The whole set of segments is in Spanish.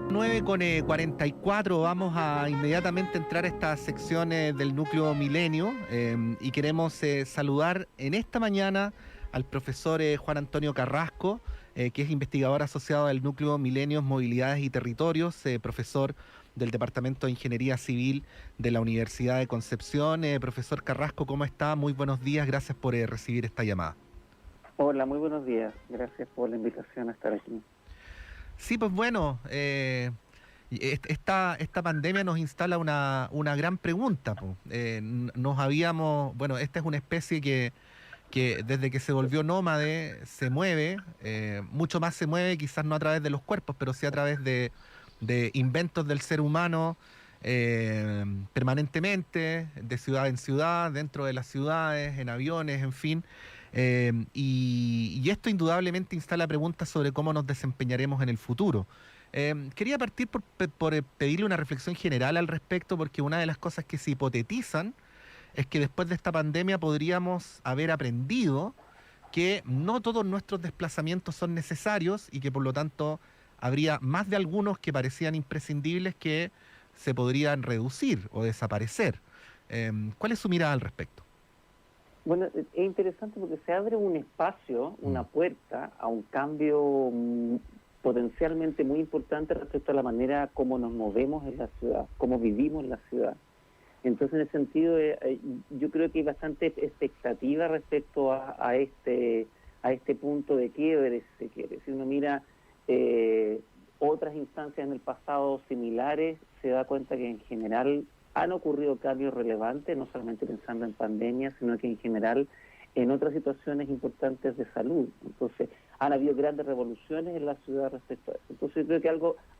9:44, vamos a inmediatamente entrar a esta sección del núcleo Milenio y queremos saludar en esta mañana al profesor Juan Antonio Carrasco, que es investigador asociado del núcleo Milenios, Movilidades y Territorios, profesor del Departamento de Ingeniería Civil de la Universidad de Concepción. Profesor Carrasco, ¿cómo está? Muy buenos días, gracias por recibir esta llamada. Hola, muy buenos días. Gracias por la invitación a estar aquí. Sí, pues bueno, esta pandemia nos instala una gran pregunta, po. Nos habíamos, bueno, esta es una especie que desde que se volvió nómade se mueve, mucho más se mueve, quizás no a través de los cuerpos, pero sí a través de inventos del ser humano permanentemente, de ciudad en ciudad, dentro de las ciudades, en aviones, en fin. Y esto indudablemente instala preguntas sobre cómo nos desempeñaremos en el futuro. Quería partir por pedirle una reflexión general al respecto, porque una de las cosas que se hipotetizan es que después de esta pandemia podríamos haber aprendido que no todos nuestros desplazamientos son necesarios y que por lo tanto habría más de algunos que parecían imprescindibles que se podrían reducir o desaparecer. ¿Cuál es su mirada al respecto? Bueno, es interesante porque se abre un espacio, una puerta a un cambio potencialmente muy importante respecto a la manera como nos movemos en la ciudad, cómo vivimos en la ciudad. Entonces, en ese sentido, yo creo que hay bastante expectativa respecto a este punto de quiebre, si se quiere. Si uno mira otras instancias en el pasado similares, se da cuenta que en general han ocurrido cambios relevantes, no solamente pensando en pandemia, sino que en general en otras situaciones importantes de salud. Entonces, han habido grandes revoluciones en la ciudad respecto a eso. Entonces, yo creo que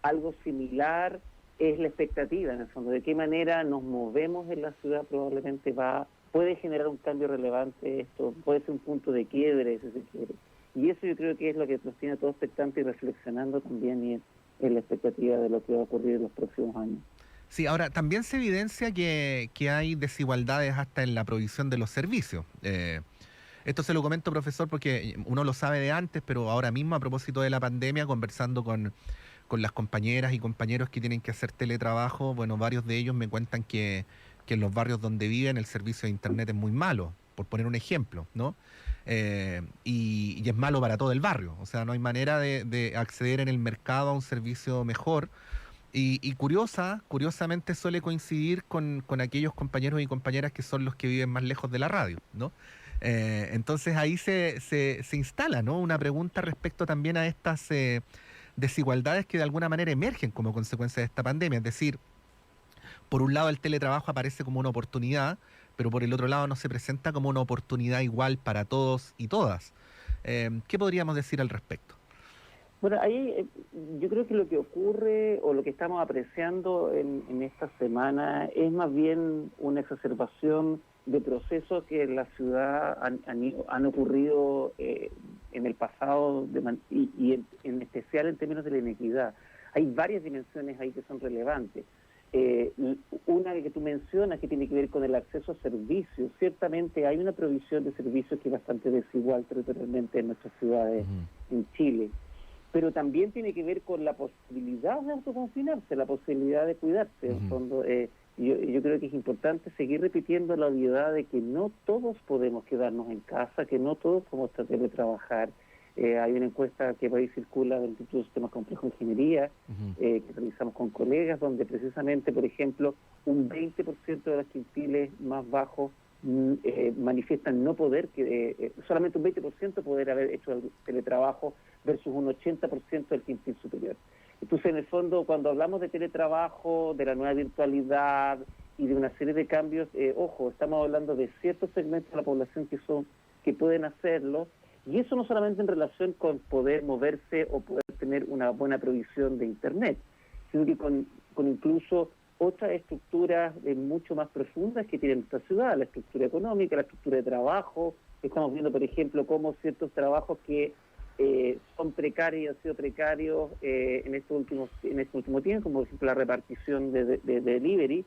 algo similar es la expectativa, en el fondo, de qué manera nos movemos en la ciudad probablemente puede generar un cambio relevante, esto puede ser un punto de quiebre, si se quiere. Y eso yo creo que es lo que nos tiene a todos expectantes y reflexionando también y en la expectativa de lo que va a ocurrir en los próximos años. Sí, ahora también se evidencia que hay desigualdades hasta en la provisión de los servicios. Esto se lo comento, profesor, porque uno lo sabe de antes, pero ahora mismo a propósito de la pandemia, conversando con las compañeras y compañeros que tienen que hacer teletrabajo, bueno, varios de ellos me cuentan que en los barrios donde viven el servicio de internet es muy malo, por poner un ejemplo, ¿no? Y es malo para todo el barrio, o sea, no hay manera de acceder en el mercado a un servicio mejor. Y curiosamente suele coincidir con aquellos compañeros y compañeras que son los que viven más lejos de la radio, ¿no? Entonces ahí se instala, ¿no?, una pregunta respecto también a estas desigualdades que de alguna manera emergen como consecuencia de esta pandemia. Es decir, por un lado el teletrabajo aparece como una oportunidad, pero por el otro lado no se presenta como una oportunidad igual para todos y todas. ¿Qué podríamos decir al respecto? Bueno, ahí yo creo que lo que ocurre o lo que estamos apreciando en esta semana es más bien una exacerbación de procesos que en la ciudad han ocurrido en el pasado en especial en términos de la inequidad. Hay varias dimensiones ahí que son relevantes. Una que tú mencionas que tiene que ver con el acceso a servicios. Ciertamente hay una provisión de servicios que es bastante desigual territorialmente en nuestras ciudades en Chile, pero también tiene que ver con la posibilidad de autoconfinarse, la posibilidad de cuidarse. En fondo, yo creo que es importante seguir repitiendo la obviedad de que no todos podemos quedarnos en casa, que no todos podemos tratar de trabajar. Hay una encuesta que por ahí circula del Instituto de Sistemas Complejos de Ingeniería, que realizamos con colegas, donde precisamente, por ejemplo, un 20% de los quintiles más bajos manifiestan no poder, solamente un 20% poder haber hecho el teletrabajo versus un 80% del quintil superior. Entonces, en el fondo, cuando hablamos de teletrabajo, de la nueva virtualidad y de una serie de cambios, ojo, estamos hablando de ciertos segmentos de la población que pueden hacerlo, y eso no solamente en relación con poder moverse o poder tener una buena provisión de Internet, sino que con incluso otras estructuras mucho más profundas que tiene nuestra ciudad, la estructura económica, la estructura de trabajo. Estamos viendo, por ejemplo, cómo ciertos trabajos que son precarios y han sido precarios en este último tiempo, como por ejemplo la repartición de delivery,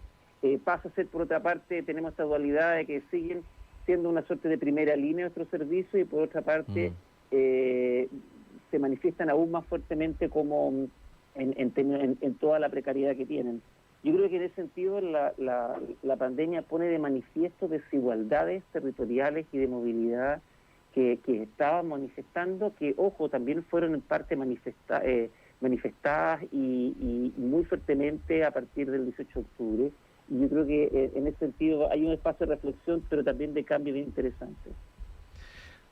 pasa a ser, por otra parte, tenemos esta dualidad de que siguen siendo una suerte de primera línea nuestros servicios y por otra parte se manifiestan aún más fuertemente como en toda la precariedad que tienen. Yo creo que en ese sentido la pandemia pone de manifiesto desigualdades territoriales y de movilidad que estaban manifestando, que, ojo, también fueron en parte manifestadas y muy fuertemente a partir del 18 de octubre. Y yo creo que en ese sentido hay un espacio de reflexión, pero también de cambio bien interesante.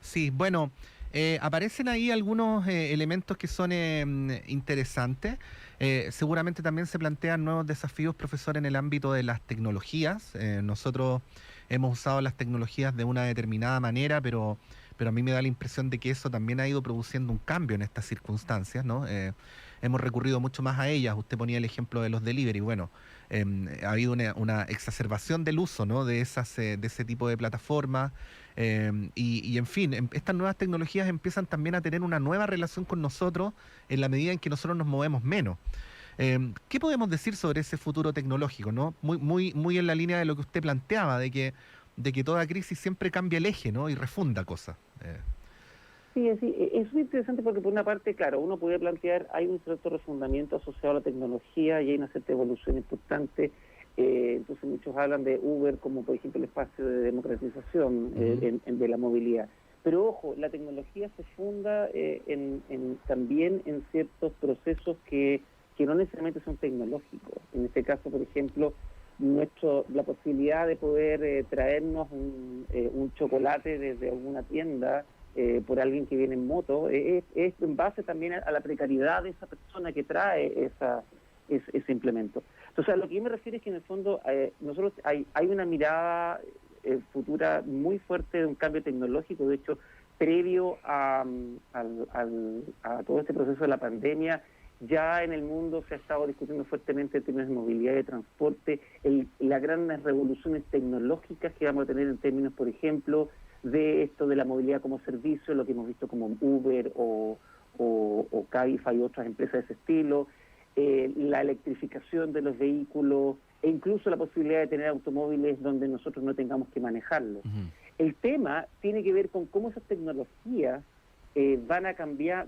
Sí, bueno, aparecen ahí algunos elementos que son interesantes. Seguramente también se plantean nuevos desafíos, profesor, en el ámbito de las tecnologías. Nosotros hemos usado las tecnologías de una determinada manera, pero a mí me da la impresión de que eso también ha ido produciendo un cambio en estas circunstancias, ¿no? Hemos recurrido mucho más a ellas. Usted ponía el ejemplo de los delivery. Bueno, ha habido una exacerbación del uso, ¿no?, de ese tipo de plataformas. Y en fin, estas nuevas tecnologías empiezan también a tener una nueva relación con nosotros en la medida en que nosotros nos movemos menos. ¿Qué podemos decir sobre ese futuro tecnológico, ¿no? Muy en la línea de lo que usted planteaba, de que toda crisis siempre cambia el eje, ¿no?, y refunda cosas. Sí, es muy interesante porque por una parte, claro, uno puede plantear, hay un cierto refundamiento asociado a la tecnología y hay una cierta evolución importante. Entonces muchos hablan de Uber como, por ejemplo, el espacio de democratización de la movilidad. Pero ojo, la tecnología se funda también en ciertos procesos que no necesariamente son tecnológicos. En este caso, por ejemplo, la posibilidad de poder traernos un chocolate desde alguna tienda por alguien que viene en moto, es en base también a la precariedad de esa persona que trae ese implemento. Entonces, a lo que yo me refiero es que en el fondo nosotros hay una mirada futura muy fuerte de un cambio tecnológico. De hecho, previo a todo este proceso de la pandemia, ya en el mundo se ha estado discutiendo fuertemente en términos de movilidad y de transporte, las grandes revoluciones tecnológicas que vamos a tener en términos, por ejemplo, de esto de la movilidad como servicio, lo que hemos visto como Uber o Cabify y otras empresas de ese estilo, la electrificación de los vehículos e incluso la posibilidad de tener automóviles donde nosotros no tengamos que manejarlos. El tema tiene que ver con cómo esas tecnologías van a cambiar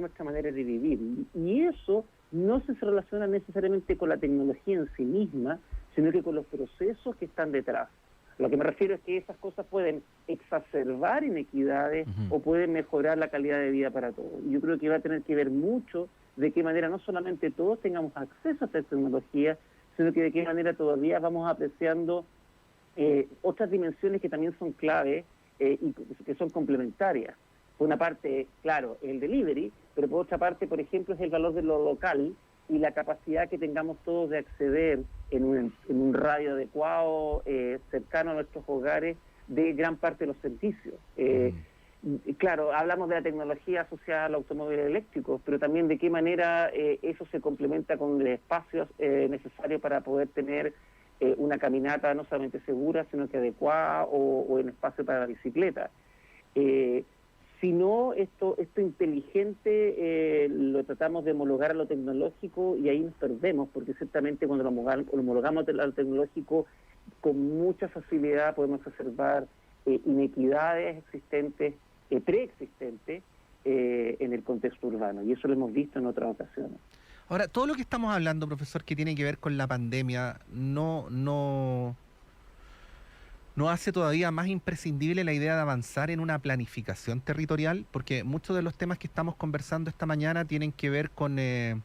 nuestra manera de vivir. Y eso no se relaciona necesariamente con la tecnología en sí misma, sino que con los procesos que están detrás. Lo que me refiero es que esas cosas pueden exacerbar inequidades o pueden mejorar la calidad de vida para todos. Yo creo que va a tener que ver mucho de qué manera no solamente todos tengamos acceso a esta tecnología, sino que de qué manera todavía vamos apreciando otras dimensiones que también son clave y que son complementarias. Por una parte, claro, el delivery, pero por otra parte, por ejemplo, es el valor de lo local y la capacidad que tengamos todos de acceder en un radio adecuado, cercano a nuestros hogares, de gran parte de los servicios. Claro, hablamos de la tecnología asociada al automóvil eléctrico, pero también de qué manera eso se complementa con el espacio necesario para poder tener una caminata no solamente segura, sino que adecuada o en espacio para la bicicleta. Si no, esto inteligente lo tratamos de homologar a lo tecnológico y ahí nos perdemos, porque ciertamente cuando lo homologamos a lo tecnológico, con mucha facilidad podemos exacerbar inequidades existentes, preexistentes en el contexto urbano, y eso lo hemos visto en otras ocasiones. Ahora, todo lo que estamos hablando, profesor, que tiene que ver con la pandemia, no hace todavía más imprescindible la idea de avanzar en una planificación territorial, porque muchos de los temas que estamos conversando esta mañana tienen que ver con el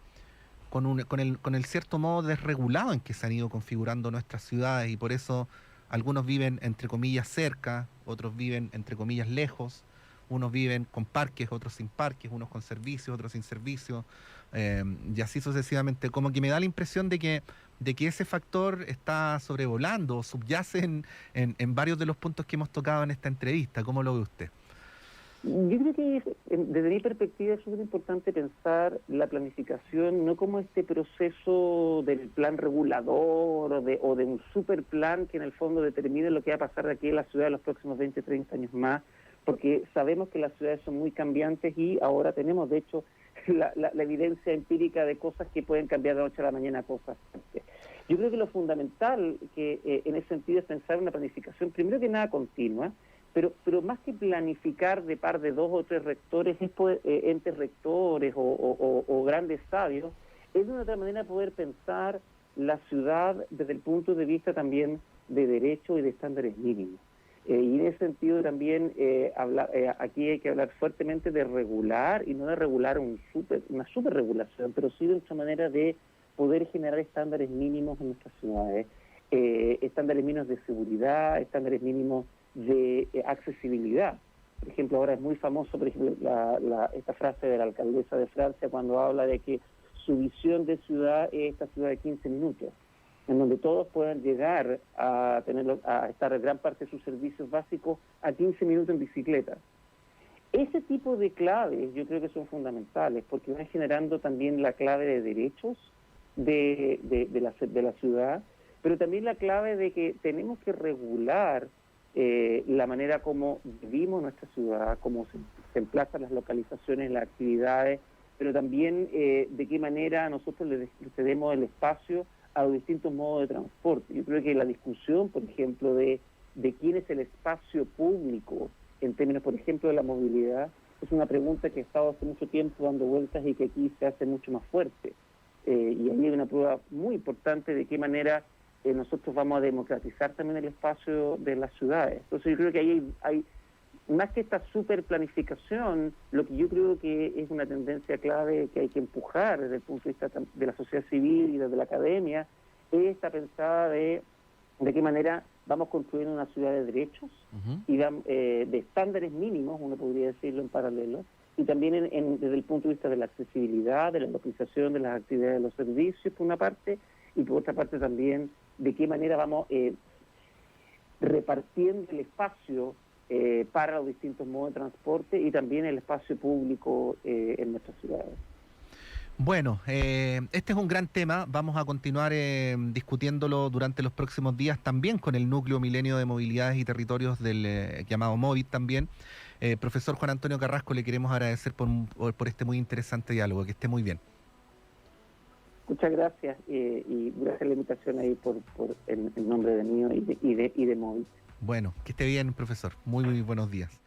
cierto modo desregulado en que se han ido configurando nuestras ciudades, y por eso algunos viven entre comillas cerca, otros viven entre comillas lejos, unos viven con parques, otros sin parques, unos con servicios, otros sin servicios, y así sucesivamente. Como que me da la impresión de que ese factor está sobrevolando o subyace en varios de los puntos que hemos tocado en esta entrevista. ¿Cómo lo ve usted? Yo creo que desde mi perspectiva es súper importante pensar la planificación no como este proceso del plan regulador o de un super plan que en el fondo determine lo que va a pasar de aquí en la ciudad en los próximos 20, 30 años más, porque sabemos que las ciudades son muy cambiantes y ahora tenemos, de hecho, la evidencia empírica de cosas que pueden cambiar de la noche a la mañana, cosas. Yo creo que lo fundamental que en ese sentido es pensar una planificación, primero que nada, continua, pero más que planificar de par de 2 o 3 rectores, entes rectores o grandes sabios, es una otra manera de poder pensar la ciudad desde el punto de vista también de derecho y de estándares mínimos. Y en ese sentido también aquí hay que hablar fuertemente de regular, y no de regular una superregulación, pero sí de nuestra manera de poder generar estándares mínimos en nuestras ciudades, estándares mínimos de seguridad, estándares mínimos de accesibilidad. Por ejemplo, ahora es muy famoso, por ejemplo, esta frase de la alcaldesa de Francia cuando habla de que su visión de ciudad es esta ciudad de 15 minutos, en donde todos puedan llegar a estar gran parte de sus servicios básicos a 15 minutos en bicicleta. Ese tipo de claves yo creo que son fundamentales, porque van generando también la clave de derechos de la ciudad, pero también la clave de que tenemos que regular la manera como vivimos nuestra ciudad, cómo se emplazan las localizaciones, las actividades, pero también de qué manera nosotros le cedemos el espacio a los distintos modos de transporte. Yo creo que la discusión, por ejemplo, de quién es el espacio público en términos, por ejemplo, de la movilidad, es una pregunta que ha estado hace mucho tiempo dando vueltas y que aquí se hace mucho más fuerte. Y ahí hay una prueba muy importante de qué manera nosotros vamos a democratizar también el espacio de las ciudades. Entonces yo creo que ahí hay más que esta superplanificación, lo que yo creo que es una tendencia clave que hay que empujar desde el punto de vista de la sociedad civil y desde la academia, es esta pensada de qué manera vamos construyendo una ciudad de derechos y de estándares mínimos, uno podría decirlo en paralelo, y también desde el punto de vista de la accesibilidad, de la localización de las actividades de los servicios, por una parte, y por otra parte también de qué manera vamos repartiendo el espacio para los distintos modos de transporte y también el espacio público en nuestras ciudades. Bueno, este es un gran tema. Vamos a continuar discutiéndolo durante los próximos días también con el Núcleo Milenio de Movilidades y Territorios del llamado MOVIT también. Profesor Juan Antonio Carrasco, le queremos agradecer por este muy interesante diálogo. Que esté muy bien. Muchas gracias y gracias a la invitación ahí en nombre de mío y de MOVIT. Bueno, que esté bien, profesor. Muy, muy buenos días.